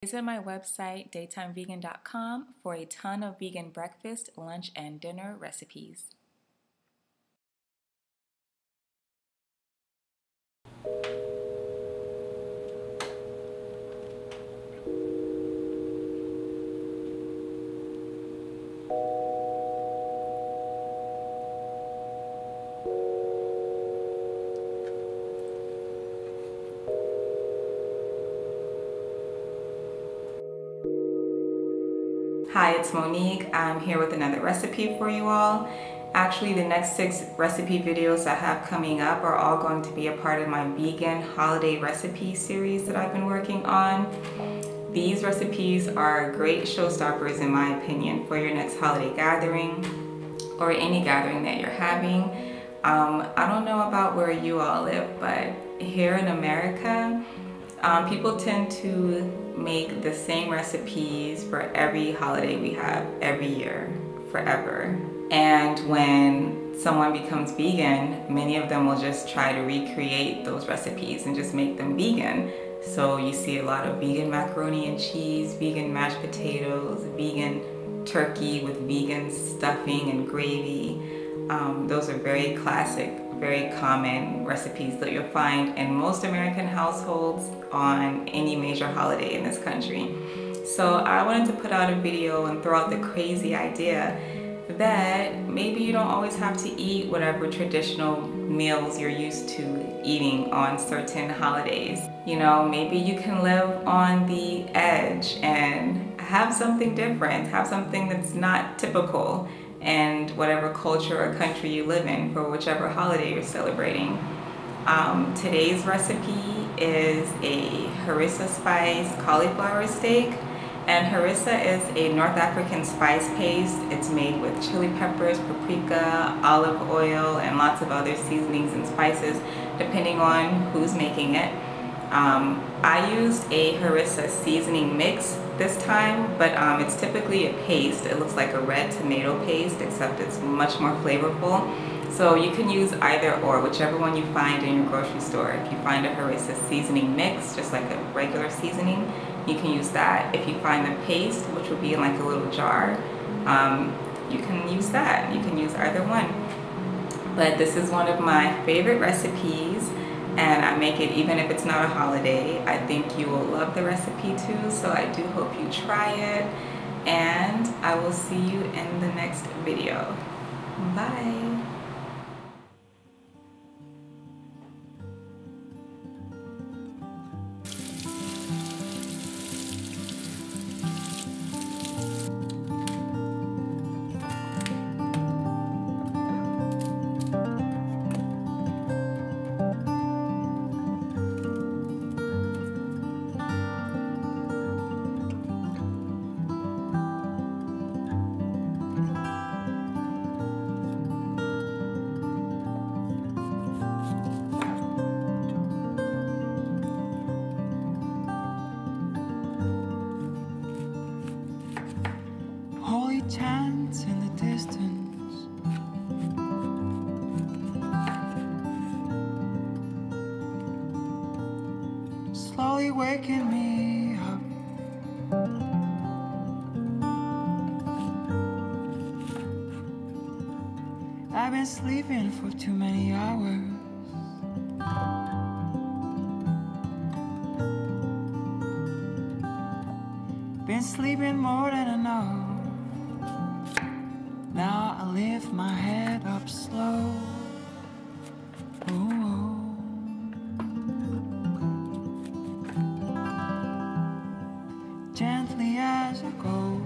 Visit my website, daytimevegan.com, for a ton of vegan breakfast, lunch, and dinner recipes. Hi, it's Monique. I'm here with another recipe for you all. Actually, the next 6 recipe videos I have coming up are all going to be a part of my vegan holiday recipe series that I've been working on. These recipes are great showstoppers, in my opinion, for your next holiday gathering or any gathering that you're having. I don't know about where you all live, but here in America, people tend to make the same recipes for every holiday we have every year, forever. And when someone becomes vegan, many of them will just try to recreate those recipes and just make them vegan. So you see a lot of vegan macaroni and cheese, vegan mashed potatoes, vegan turkey with vegan stuffing and gravy. Those are very classic, very common recipes that you'll find in most American households on any major holiday in this country. So I wanted to put out a video and throw out the crazy idea that maybe you don't always have to eat whatever traditional meals you're used to eating on certain holidays. You know, maybe you can live on the edge and have something different, have something that's not typical and whatever culture or country you live in for whichever holiday you're celebrating. Today's recipe is a harissa spice cauliflower steak, and harissa is a North African spice paste. It's made with chili peppers, paprika, olive oil, and lots of other seasonings and spices depending on who's making it. I used a harissa seasoning mix this time, but it's typically a paste. It looks like a red tomato paste, except it's much more flavorful. So you can use either or, whichever one you find in your grocery store. If you find a harissa seasoning mix, just like a regular seasoning, you can use that. If you find the paste, which will be in like a little jar, you can use that. You can use either one. But this is one of my favorite recipes, and I make it even if it's not a holiday. I think you will love the recipe too, so I do hope you try it, and I will see you in the next video. Bye! Chants in the distance, slowly waking me up. I've been sleeping for too many hours. Been sleeping more than enough. Now I lift my head up slow. Ooh. Gently as a ghost.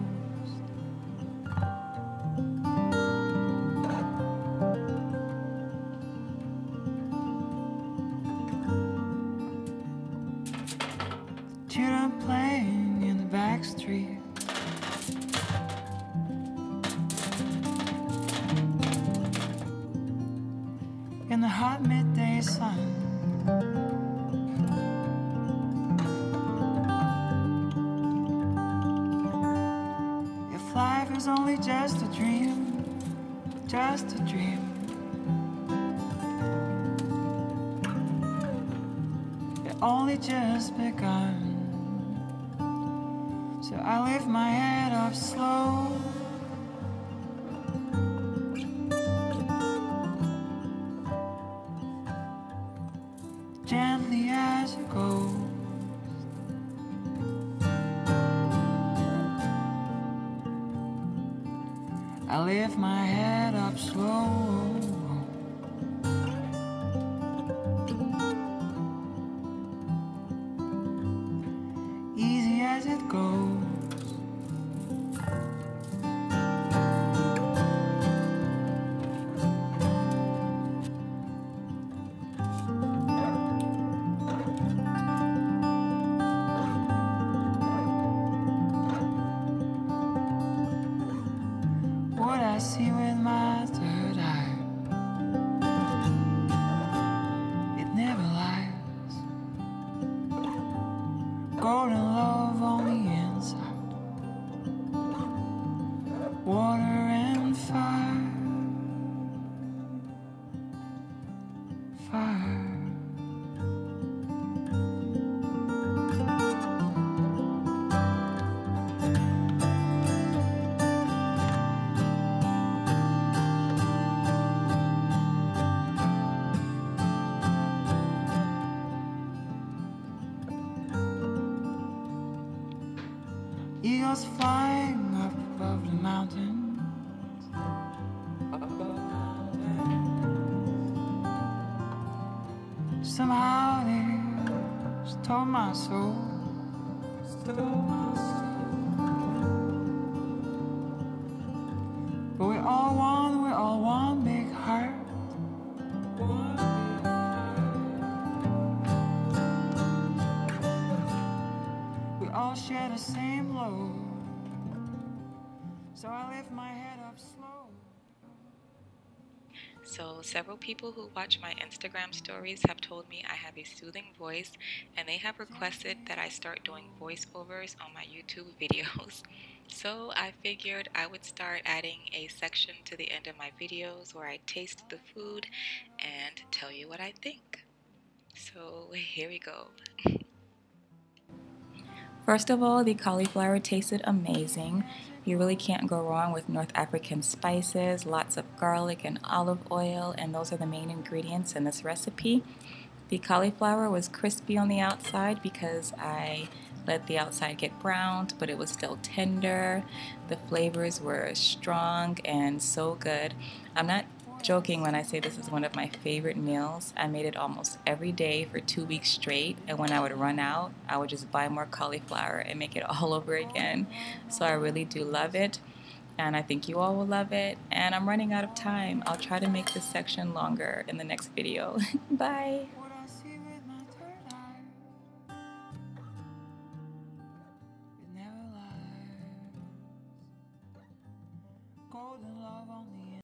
Children playing in the back street. In the hot midday sun, if life is only just a dream, just a dream, it only just begun. So I lift my head up slow. Gently as it goes. I lift my head up slow. Easy as it goes. What I see with my third eye, it never lies. Golden love on the inside, water and fire, fire. Eagles flying up above the mountains. Somehow they stole my soul. But we're all one big heart. We all share the same load. So I lift my head up slow. So several people who watch my Instagram stories have told me I have a soothing voice, and they have requested that I start doing voiceovers on my YouTube videos. So I figured I would start adding a section to the end of my videos where I taste the food and tell you what I think. So here we go. First of all, the cauliflower tasted amazing. You really can't go wrong with North African spices, lots of garlic and olive oil, and those are the main ingredients in this recipe. The cauliflower was crispy on the outside because I let the outside get browned, but it was still tender. The flavors were strong and so good. I'm not joking when I say this is one of my favorite meals. I made it almost every day for 2 weeks straight, and when I would run out, I would just buy more cauliflower and make it all over again. So I really do love it, and I think you all will love it. And I'm running out of time. I'll try to make this section longer in the next video. Bye! What I see with my third eye, it never lies. Golden love on the